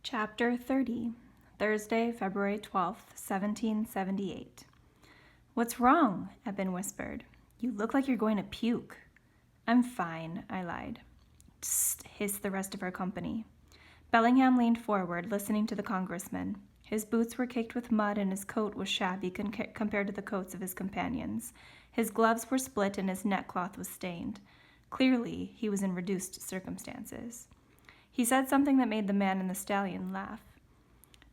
Chapter 30, Thursday, February 12th, 1778. "What's wrong?" Eben whispered. "You look like you're going to puke." "I'm fine," I lied. "Tst," hissed the rest of our company. Bellingham leaned forward, listening to the congressman. His boots were caked with mud and his coat was shabby compared to the coats of his companions. His gloves were split and his neckcloth was stained. Clearly, he was in reduced circumstances. He said something that made the man and the stallion laugh.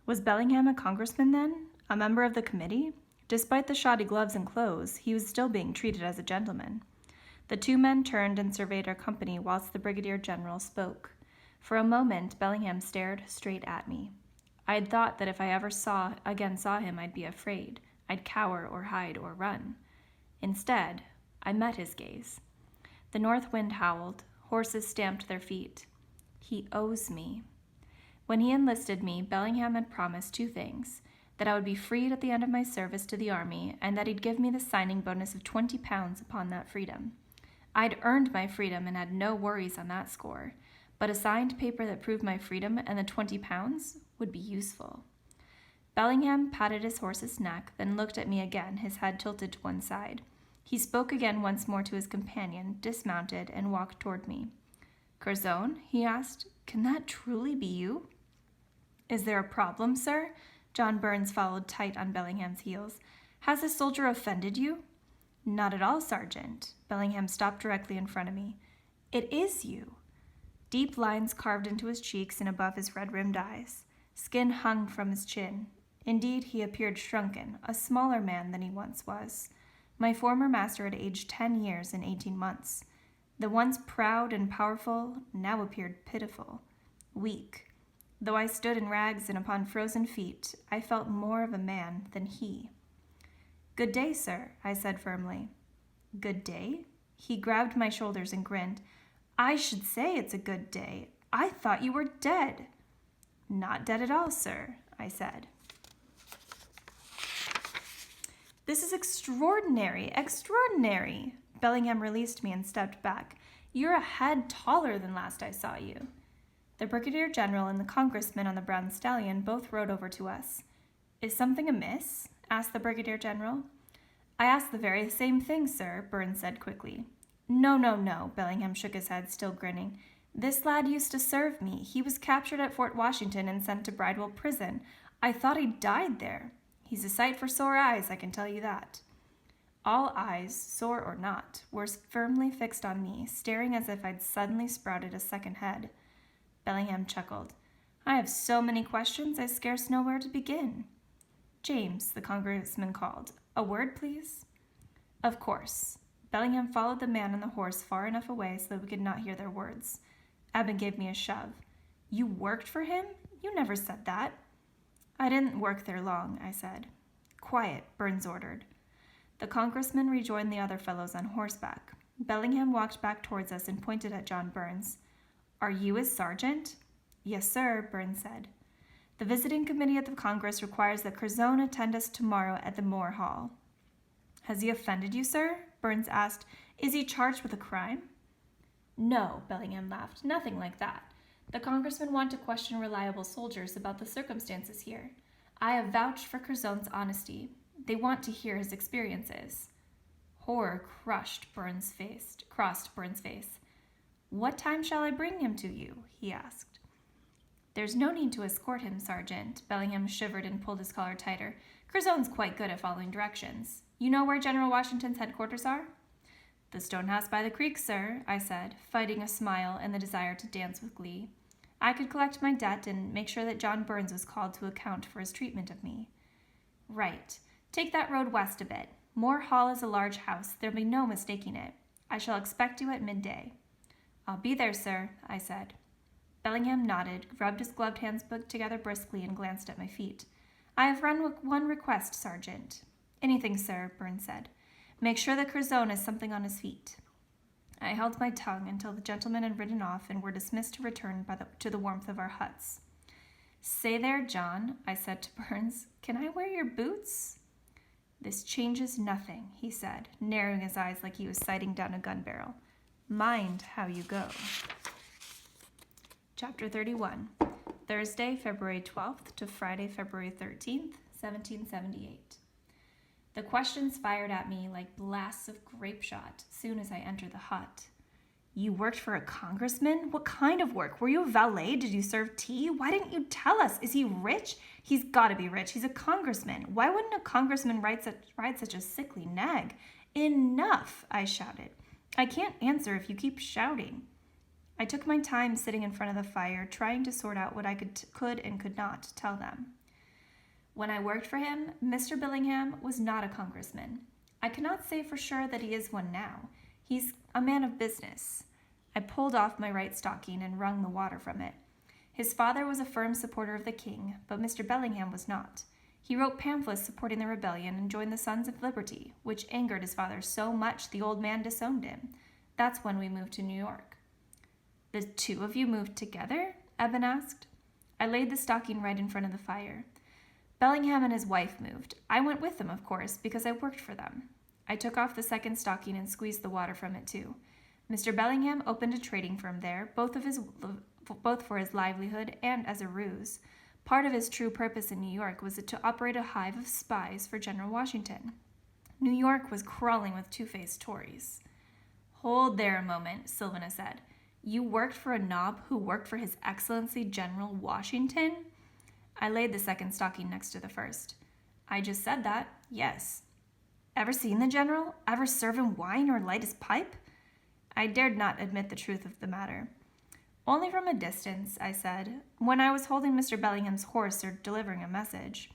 Was Bellingham a congressman then? A member of the committee? Despite the shoddy gloves and clothes, he was still being treated as a gentleman. The two men turned and surveyed our company whilst the brigadier general spoke. For a moment, Bellingham stared straight at me. I had thought that if I ever again saw him, I'd be afraid. I'd cower or hide or run. Instead, I met his gaze. The north wind howled. Horses stamped their feet. He owes me. When he enlisted me, Bellingham had promised two things: that I would be freed at the end of my service to the army, and that he'd give me the signing bonus of £20 upon that freedom. I'd earned my freedom and had no worries on that score, but a signed paper that proved my freedom and the £20 would be useful. Bellingham patted his horse's neck, then looked at me again, his head tilted to one side. He spoke again once more to his companion, dismounted, and walked toward me. "Curzon?" he asked. "Can that truly be you?" "Is there a problem, sir?" John Burns followed tight on Bellingham's heels. "Has a soldier offended you?" "Not at all, Sergeant." Bellingham stopped directly in front of me. "It is you." Deep lines carved into his cheeks and above his red-rimmed eyes. Skin hung from his chin. Indeed, he appeared shrunken, a smaller man than he once was. My former master had aged 10 years and 18 months. The once proud and powerful now appeared pitiful, weak. Though I stood in rags and upon frozen feet, I felt more of a man than he. "Good day, sir," I said firmly. "Good day?" He grabbed my shoulders and grinned. "I should say it's a good day. I thought you were dead." "Not dead at all, sir," I said. "This is extraordinary, extraordinary." Bellingham released me and stepped back. "You're a head taller than last I saw you." The brigadier general and the congressman on the brown stallion both rode over to us. "Is something amiss?" asked the brigadier general. "I asked the very same thing, sir," Burns said quickly. No, Bellingham shook his head, still grinning. "This lad used to serve me. He was captured at Fort Washington and sent to Bridewell Prison. I thought he died there. He's a sight for sore eyes, I can tell you that." All eyes, sore or not, were firmly fixed on me, staring as if I'd suddenly sprouted a second head. Bellingham chuckled. "I have so many questions I scarce know where to begin." "James," the congressman called. "A word, please?" "Of course." Bellingham followed the man on the horse far enough away so that we could not hear their words. Eben gave me a shove. "You worked for him? You never said that." "I didn't work there long," I said. "Quiet," Burns ordered. The congressman rejoined the other fellows on horseback. Bellingham walked back towards us and pointed at John Burns. "Are you his sergeant?" "Yes, sir," Burns said. "The visiting committee of the Congress requires that Curzon attend us tomorrow at the Moore Hall." "Has he offended you, sir?" Burns asked. "Is he charged with a crime?" "No," Bellingham laughed. "Nothing like that. The congressmen want to question reliable soldiers about the circumstances here. I have vouched for Curzon's honesty. They want to hear his experiences." Horror crossed Burns' face. "What time shall I bring him to you?" he asked. "There's no need to escort him, Sergeant." Bellingham shivered and pulled his collar tighter. "Curzon's quite good at following directions. You know where General Washington's headquarters are?" "The stone house by the creek, sir," I said, fighting a smile and the desire to dance with glee. I could collect my debt and make sure that John Burns was called to account for his treatment of me. "Right. Take that road west a bit. Moore Hall is a large house. There'll be no mistaking it. I shall expect you at midday." "I'll be there, sir," I said. Bellingham nodded, rubbed his gloved hands together briskly, and glanced at my feet. "I have one request, Sergeant." "Anything, sir," Burns said. "Make sure that Curzon has something on his feet." I held my tongue until the gentlemen had ridden off and were dismissed to return to the warmth of our huts. "Say there, John," I said to Burns, "can I wear your boots?" "This changes nothing," he said, narrowing his eyes like he was sighting down a gun barrel. "Mind how you go." Chapter 31. Thursday, February 12th to Friday, February 13th, 1778. The questions fired at me like blasts of grape shot soon as I entered the hut. You worked for a congressman? What kind of work? Were you a valet? Did you serve tea? Why didn't you tell us? Is he rich? He's got to be rich. He's a congressman. Why wouldn't a congressman ride such a sickly nag? Enough, I shouted. I can't answer if you keep shouting. I took my time sitting in front of the fire, trying to sort out what I could and could not tell them. When I worked for him, Mr. Bellingham was not a congressman. I cannot say for sure that he is one now. He's a man of business. I pulled off my right stocking and wrung the water from it. His father was a firm supporter of the king, but Mr. Bellingham was not. He wrote pamphlets supporting the rebellion and joined the Sons of Liberty, which angered his father so much the old man disowned him. That's when we moved to New York. The two of you moved together? Eben asked. I laid the stocking right in front of the fire. Bellingham and his wife moved. I went with them, of course, because I worked for them. I took off the second stocking and squeezed the water from it, too. Mr. Bellingham opened a trading firm there, both for his livelihood and as a ruse. Part of his true purpose in New York was to operate a hive of spies for General Washington. New York was crawling with two-faced Tories. Hold there a moment, Sylvana said. You worked for a knob who worked for His Excellency General Washington? I laid the second stocking next to the first. I just said that, yes. Ever seen the general? Ever serve him wine or light his pipe? I dared not admit the truth of the matter. Only from a distance, I said, when I was holding Mr. Bellingham's horse or delivering a message.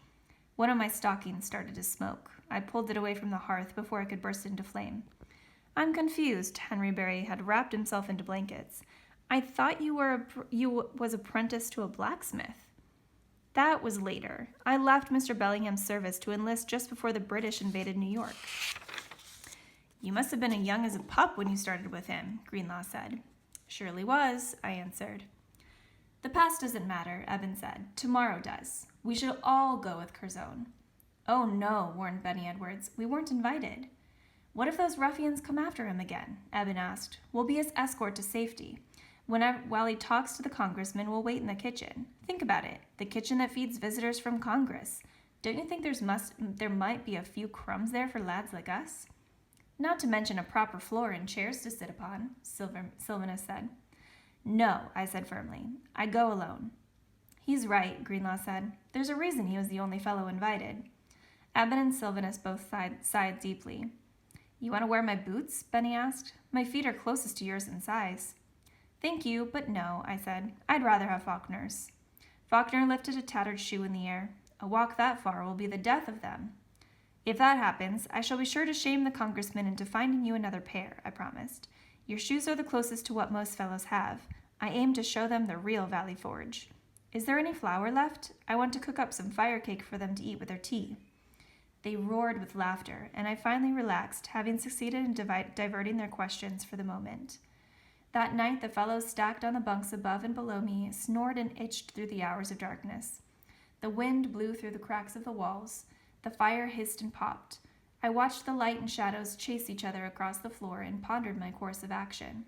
One of my stockings started to smoke. I pulled it away from the hearth before it could burst into flame. I'm confused. Henry Barry had wrapped himself into blankets. I thought you was apprenticed to a blacksmith. That was later. I left Mr. Bellingham's service to enlist just before the British invaded New York. You must have been as young as a pup when you started with him, Greenlaw said. Surely was, I answered. The past doesn't matter, Eben said. Tomorrow does. We should all go with Curzon. Oh no, warned Benny Edwards. We weren't invited. What if those ruffians come after him again? Eben asked. We'll be his escort to safety. While he talks to the congressman, we'll wait in the kitchen. Think about it. The kitchen that feeds visitors from Congress. Don't you think there might be a few crumbs there for lads like us? Not to mention a proper floor and chairs to sit upon, Sylvana said. No, I said firmly. I go alone. He's right, Greenlaw said. There's a reason he was the only fellow invited. Eben and Sylvanus both sighed deeply. You want to wear my boots? Benny asked. My feet are closest to yours in size. Thank you, but no, I said. I'd rather have Faulkner's. Faulkner lifted a tattered shoe in the air. A walk that far will be the death of them. If that happens, I shall be sure to shame the congressman into finding you another pair, I promised. Your shoes are the closest to what most fellows have. I aim to show them the real Valley Forge. Is there any flour left? I want to cook up some fire cake for them to eat with their tea. They roared with laughter, and I finally relaxed, having succeeded in diverting their questions for the moment. That night, the fellows stacked on the bunks above and below me snored and itched through the hours of darkness. The wind blew through the cracks of the walls. The fire hissed and popped. I watched the light and shadows chase each other across the floor and pondered my course of action.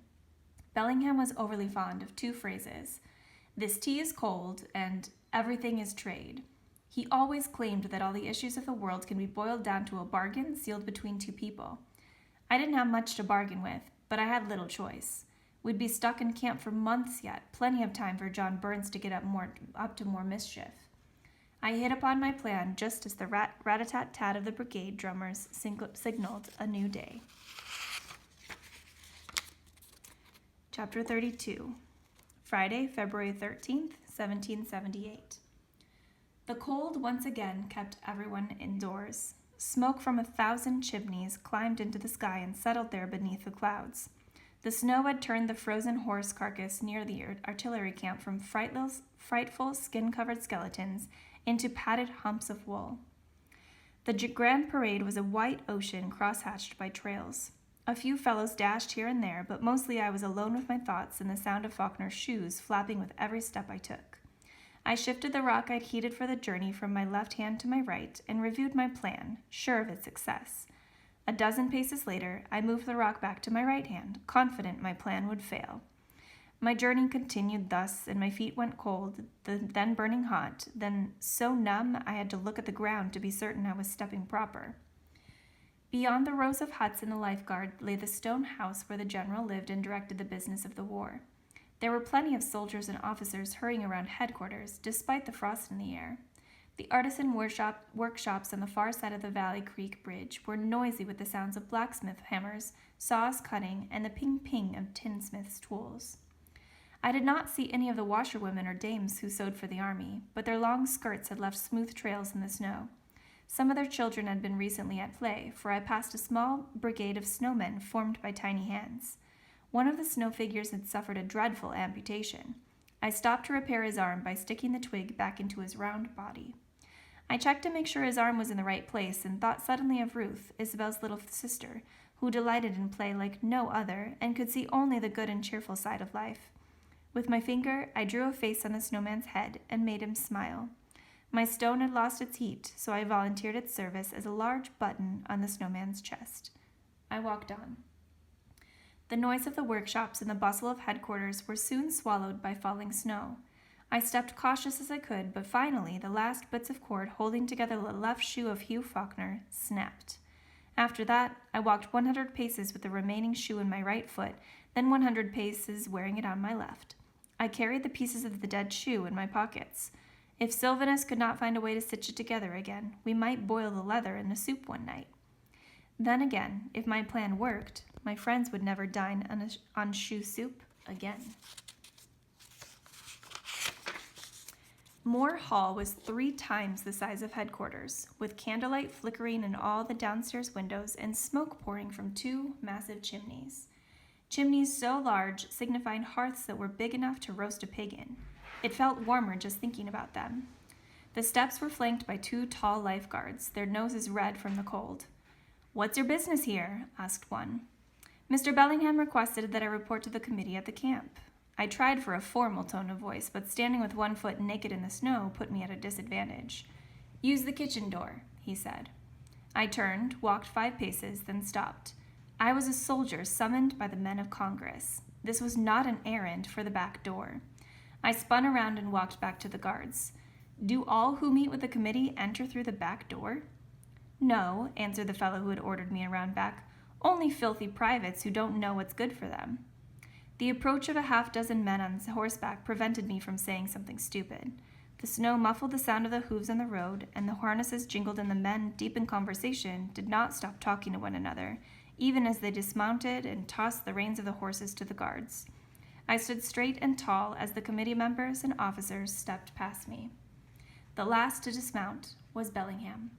Bellingham was overly fond of two phrases. This tea is cold, and everything is trade. He always claimed that all the issues of the world can be boiled down to a bargain sealed between two people. I didn't have much to bargain with, but I had little choice. We'd be stuck in camp for months yet, plenty of time for John Burns to get up to more mischief. I hit upon my plan just as the rat-a-tat-tat of the brigade drummers signaled a new day. Chapter 32. Friday, February 13th, 1778. The cold once again kept everyone indoors. Smoke from 1,000 chimneys climbed into the sky and settled there beneath the clouds. The snow had turned the frozen horse carcass near the artillery camp from frightful skin-covered skeletons into padded humps of wool. The grand parade was a white ocean cross-hatched by trails. A few fellows dashed here and there, but mostly I was alone with my thoughts and the sound of Faulkner's shoes flapping with every step I took. I shifted the rock I'd heated for the journey from my left hand to my right and reviewed my plan, sure of its success. A dozen paces later, I moved the rock back to my right hand, confident my plan would fail. My journey continued thus, and my feet went cold, then burning hot, then so numb I had to look at the ground to be certain I was stepping proper. Beyond the rows of huts and the lifeguard lay the stone house where the general lived and directed the business of the war. There were plenty of soldiers and officers hurrying around headquarters, despite the frost in the air. The artisan workshops on the far side of the Valley Creek Bridge were noisy with the sounds of blacksmith hammers, saws cutting, and the ping-ping of tinsmiths' tools. I did not see any of the washerwomen or dames who sewed for the army, but their long skirts had left smooth trails in the snow. Some of their children had been recently at play, for I passed a small brigade of snowmen formed by tiny hands. One of the snow figures had suffered a dreadful amputation. I stopped to repair his arm by sticking the twig back into his round body. I checked to make sure his arm was in the right place and thought suddenly of Ruth, Isabel's little sister, who delighted in play like no other and could see only the good and cheerful side of life. With my finger, I drew a face on the snowman's head and made him smile. My stone had lost its heat, so I volunteered its service as a large button on the snowman's chest. I walked on. The noise of the workshops and the bustle of headquarters were soon swallowed by falling snow. I stepped cautious as I could, but finally the last bits of cord holding together the left shoe of Hugh Faulkner snapped. After that, I walked 100 paces with the remaining shoe in my right foot, then 100 paces wearing it on my left. I carried the pieces of the dead shoe in my pockets. If Sylvanus could not find a way to stitch it together again, we might boil the leather in the soup one night. Then again, if my plan worked, my friends would never dine on shoe soup again. Moore Hall was 3 times the size of headquarters, with candlelight flickering in all the downstairs windows and smoke pouring from 2 massive chimneys. Chimneys so large, signifying hearths that were big enough to roast a pig in. It felt warmer just thinking about them. The steps were flanked by 2 tall lifeguards, their noses red from the cold. "What's your business here?" asked one. "Mr. Bellingham requested that I report to the committee at the camp." I tried for a formal tone of voice, but standing with 1 foot naked in the snow put me at a disadvantage. "Use the kitchen door," he said. I turned, walked 5 paces, then stopped. I was a soldier summoned by the men of Congress. This was not an errand for the back door. I spun around and walked back to the guards. "Do all who meet with the committee enter through the back door?" "No," answered the fellow who had ordered me around back. "Only filthy privates who don't know what's good for them." The approach of a half-dozen men on horseback prevented me from saying something stupid. The snow muffled the sound of the hooves on the road, and the harnesses jingled, and the men, deep in conversation, did not stop talking to one another, even as they dismounted and tossed the reins of the horses to the guards. I stood straight and tall as the committee members and officers stepped past me. The last to dismount was Bellingham.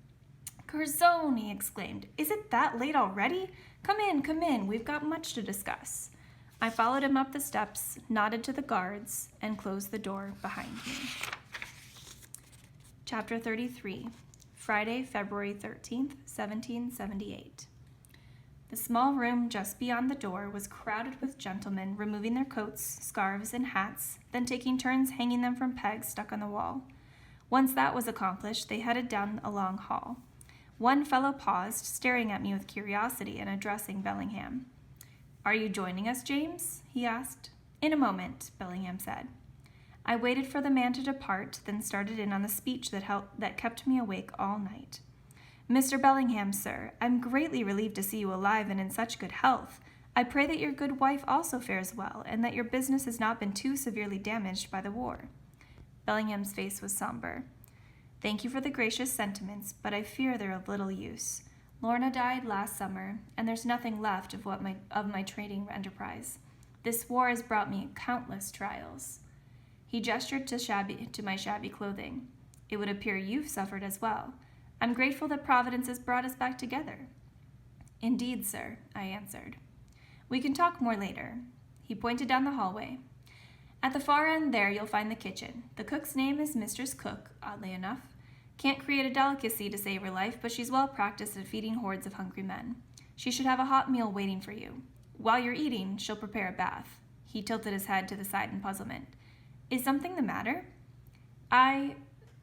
"Curzon!" he exclaimed. "Is it that late already? Come in, we've got much to discuss." I followed him up the steps, nodded to the guards, and closed the door behind me. Chapter 33, Friday, February 13th, 1778. The small room just beyond the door was crowded with gentlemen removing their coats, scarves, and hats, then taking turns hanging them from pegs stuck on the wall. Once that was accomplished, they headed down a long hall. One fellow paused, staring at me with curiosity and addressing Bellingham. "Are you joining us, James?" he asked. "In a moment," Bellingham said. I waited for the man to depart, then started in on the speech that kept me awake all night. "Mr. Bellingham, sir, I'm greatly relieved to see you alive and in such good health. I pray that your good wife also fares well, and that your business has not been too severely damaged by the war." Bellingham's face was somber. "Thank you for the gracious sentiments, but I fear they're of little use. Lorna died last summer, and there's nothing left of my trading enterprise. This war has brought me countless trials." He gestured to my shabby clothing. "It would appear you've suffered as well. I'm grateful that Providence has brought us back together." "Indeed, sir," I answered. "We can talk more later." He pointed down the hallway. "At the far end there you'll find the kitchen. The cook's name is Mistress Cook, oddly enough. Can't create a delicacy to save her life, but she's well practiced at feeding hordes of hungry men. She should have a hot meal waiting for you. While you're eating, she'll prepare a bath." He tilted his head to the side in puzzlement. "Is something the matter?"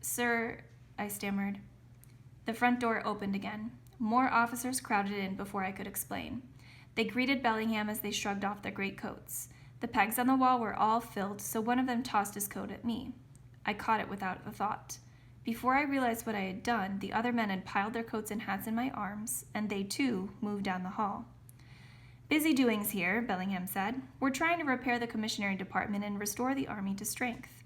Sir," I stammered. The front door opened again. More officers crowded in before I could explain. They greeted Bellingham as they shrugged off their great coats. The pegs on the wall were all filled, so one of them tossed his coat at me. I caught it without a thought. Before I realized what I had done, the other men had piled their coats and hats in my arms, and they, too, moved down the hall. "Busy doings here," Bellingham said. "We're trying to repair the commissionary department and restore the army to strength."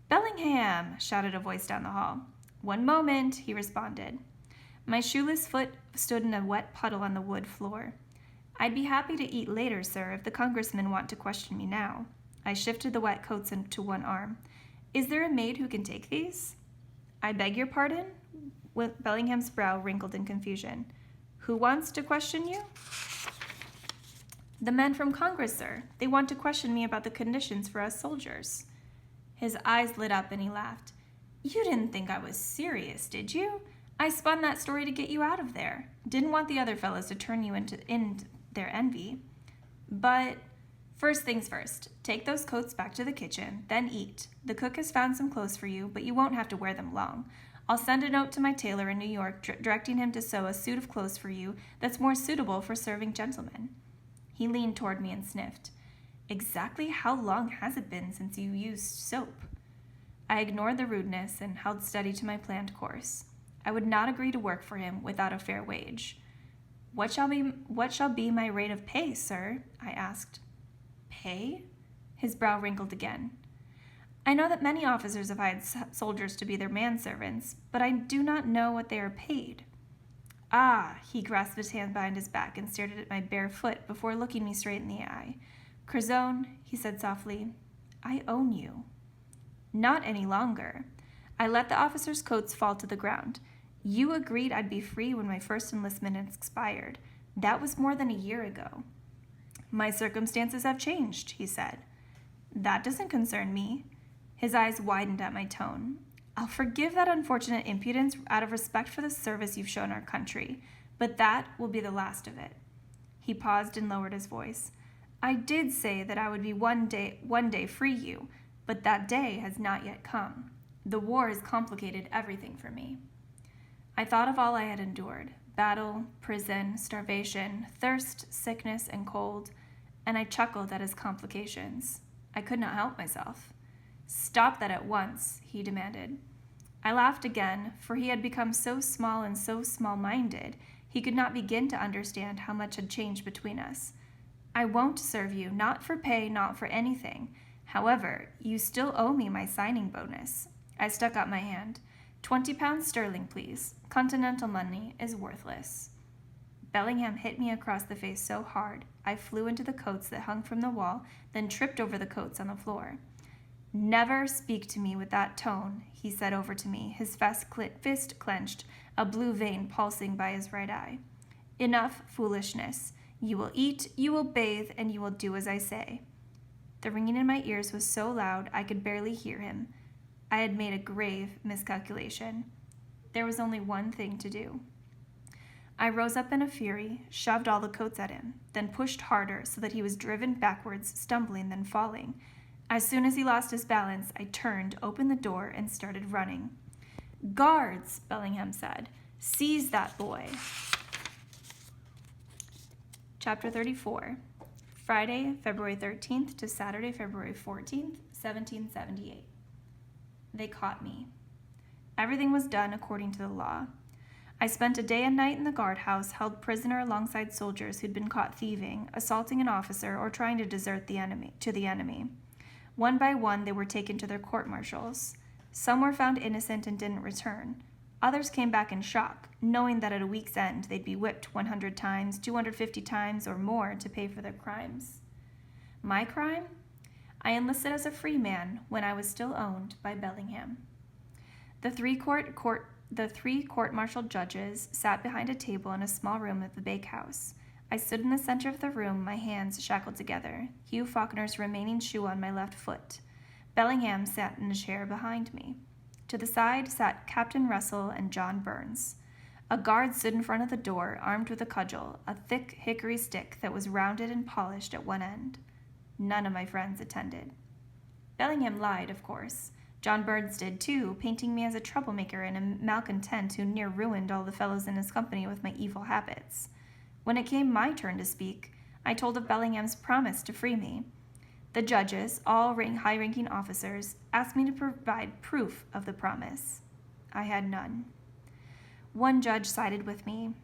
"Bellingham!" shouted a voice down the hall. "One moment," he responded. My shoeless foot stood in a wet puddle on the wood floor. "I'd be happy to eat later, sir, if the congressmen want to question me now." I shifted the wet coats into one arm. "Is there a maid who can take these?" "I beg your pardon?" Bellingham's brow wrinkled in confusion. "Who wants to question you?" "The men from Congress, sir. They want to question me about the conditions for us soldiers." His eyes lit up and he laughed. "You didn't think I was serious, did you? I spun that story to get you out of there. Didn't want the other fellows to turn you into their envy. But first things first, take those coats back to the kitchen, then eat. The cook has found some clothes for you, but you won't have to wear them long. I'll send a note to my tailor in New York directing him to sew a suit of clothes for you that's more suitable for serving gentlemen." He leaned toward me and sniffed. "Exactly how long has it been since you used soap?" I ignored the rudeness and held steady to my planned course. I would not agree to work for him without a fair wage. What shall be my rate of pay, sir?" I asked. "Pay?" His brow wrinkled again. "I know that many officers have hired soldiers to be their manservants, but I do not know what they are paid." "Ah," he grasped his hand behind his back and stared at my bare foot before looking me straight in the eye. "Curzon," he said softly, "I own you." "Not any longer." I let the officers' coats fall to the ground. "You agreed I'd be free when my first enlistment had expired. That was more than a year ago." "My circumstances have changed," he said. "That doesn't concern me." His eyes widened at my tone. "I'll forgive that unfortunate impudence out of respect for the service you've shown our country, but that will be the last of it." He paused and lowered his voice. "I did say that I would be one day free you, but that day has not yet come. The war has complicated everything for me." I thought of all I had endured: battle, prison, starvation, thirst, sickness, and cold, and I chuckled at his complications. I could not help myself. "Stop that at once," he demanded. I laughed again, for he had become so small and so small-minded, he could not begin to understand how much had changed between us. "I won't serve you, not for pay, not for anything. However, you still owe me my signing bonus." I stuck out my hand. £20 sterling, please. Continental money is worthless." Bellingham hit me across the face so hard, I flew into the coats that hung from the wall, then tripped over the coats on the floor. "Never speak to me with that tone," he said over to me, his fist clenched, a blue vein pulsing by his right eye. "Enough foolishness. You will eat, you will bathe, and you will do as I say." The ringing in my ears was so loud I could barely hear him. I had made a grave miscalculation. There was only one thing to do. I rose up in a fury, shoved all the coats at him, then pushed harder so that he was driven backwards, stumbling, then falling. As soon as he lost his balance, I turned, opened the door, and started running. "Guards," Bellingham said. "Seize that boy." Chapter 34. Friday, February 13th to Saturday, February 14th, 1778. They caught me. Everything was done according to the law. I spent a day and night in the guardhouse, held prisoner alongside soldiers who'd been caught thieving, assaulting an officer, or trying to desert the enemy. One by one, they were taken to their court-martials. Some were found innocent and didn't return. Others came back in shock, knowing that at a week's end they'd be whipped 100 times, 250 times, or more to pay for their crimes. My crime? I enlisted as a free man when I was still owned by Bellingham. The three court-martial judges sat behind a table in a small room at the bakehouse. I stood in the center of the room, my hands shackled together, Hugh Faulkner's remaining shoe on my left foot. Bellingham sat in a chair behind me. To the side sat Captain Russell and John Burns. A guard stood in front of the door, armed with a cudgel, a thick hickory stick that was rounded and polished at one end. None of my friends attended. Bellingham lied, of course. John Burns did too, painting me as a troublemaker and a malcontent who near ruined all the fellows in his company with my evil habits. When it came my turn to speak, I told of Bellingham's promise to free me. The judges, all high-ranking officers, asked me to provide proof of the promise. I had none. One judge sided with me.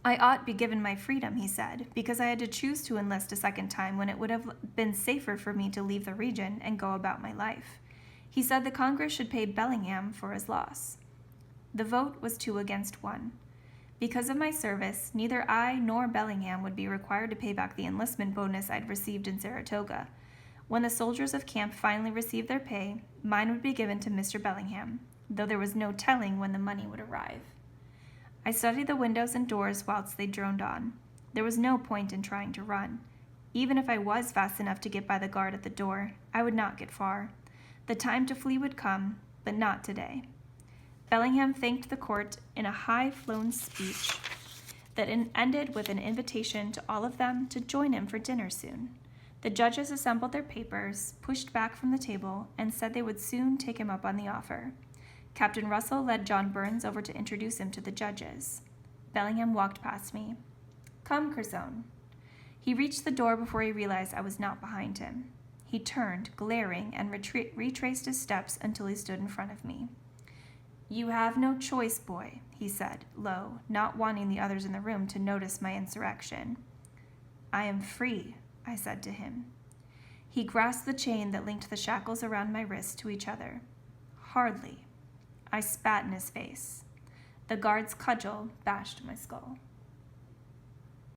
I ought be given my freedom, he said, because I had to choose to enlist a second time when it would have been safer for me to leave the region and go about my life. He said the Congress should pay Bellingham for his loss. The vote was 2 against 1. Because of my service, neither I nor Bellingham would be required to pay back the enlistment bonus I'd received in Saratoga. When the soldiers of camp finally received their pay, mine would be given to Mr. Bellingham, though there was no telling when the money would arrive. I studied the windows and doors whilst they droned on. There was no point in trying to run. Even if I was fast enough to get by the guard at the door, I would not get far. The time to flee would come, but not today. Bellingham thanked the court in a high-flown speech that ended with an invitation to all of them to join him for dinner soon. The judges assembled their papers, pushed back from the table, and said they would soon take him up on the offer. Captain Russell led John Burns over to introduce him to the judges. Bellingham walked past me. "Come, Curzon." He reached the door before he realized I was not behind him. He turned, glaring, and retraced his steps until he stood in front of me. "You have no choice, boy," he said, low, not wanting the others in the room to notice my insurrection. "I am free," I said to him. He grasped the chain that linked the shackles around my wrists to each other. "Hardly." I spat in his face. The guard's cudgel bashed my skull.